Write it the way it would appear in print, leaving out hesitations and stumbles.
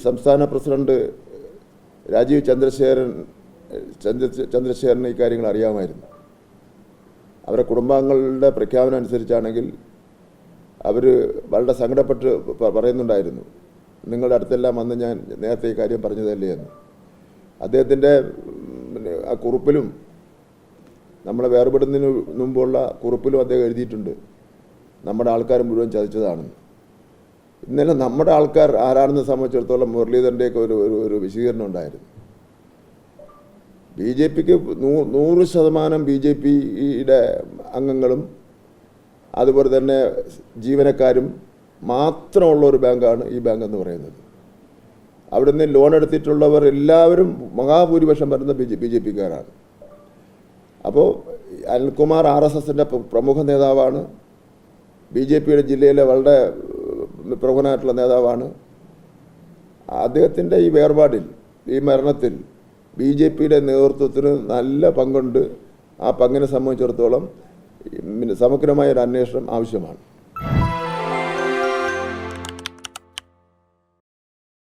സംസ്ഥാന പ്രസിഡന്റ് രാജീവ് ചന്ദ്രശേഖരന് ഈ കാര്യങ്ങൾ അറിയാമായിരുന്നു. അവരുടെ കുടുംബാംഗങ്ങളുടെ പ്രഖ്യാപനം അനുസരിച്ചാണെങ്കിൽ അവർ വളരെ സങ്കടപ്പെട്ട് പറയുന്നുണ്ടായിരുന്നു, നിങ്ങളുടെ അടുത്തെല്ലാം വന്ന് ഞാൻ നേരത്തെ ഈ കാര്യം പറഞ്ഞതല്ലേ എന്ന്. അദ്ദേഹത്തിൻ്റെ ആ കുറിപ്പിലും നമ്മളെ വേർപെടുന്നതിന് മുമ്പുള്ള കുറിപ്പിലും അദ്ദേഹം എഴുതിയിട്ടുണ്ട്, നമ്മുടെ ആൾക്കാർ മുഴുവൻ ചതിച്ചതാണെന്ന്. ഇന്നലെ നമ്മുടെ ആൾക്കാർ ആരാണെന്ന് സംബന്ധിച്ചിടത്തോളം മുരളീധരൻ്റെയൊക്കെ ഒരു വിശദീകരണം ഉണ്ടായിരുന്നു. ബി ജെ പിക്ക് 100% BJP-യുടെ അംഗങ്ങളും അതുപോലെ തന്നെ ജീവനക്കാരും മാത്രമുള്ള ഒരു ബാങ്കാണ് ഈ ബാങ്ക് എന്ന് പറയുന്നത്. അവിടെ നിന്ന് ലോൺ എടുത്തിട്ടുള്ളവർ എല്ലാവരും മഹാഭൂരിപക്ഷം വരുന്ന BJP-ക്കാരാണ്. അപ്പോൾ അനിൽകുമാർ RSSൻ്റെ പ്രമുഖ നേതാവാണ്, BJP-യുടെ ജില്ലയിലെ വളരെ പ്രമുഖനായിട്ടുള്ള നേതാവാണ്. അദ്ദേഹത്തിൻ്റെ ഈ വേർപാടിൽ, ഈ മരണത്തിൽ BJP-യുടെ നേതൃത്വത്തിന് നല്ല പങ്കുണ്ട്. ആ പങ്കിനെ സംബന്ധിച്ചിടത്തോളം സമഗ്രമായ ഒരു അന്വേഷണം ആവശ്യമാണ്.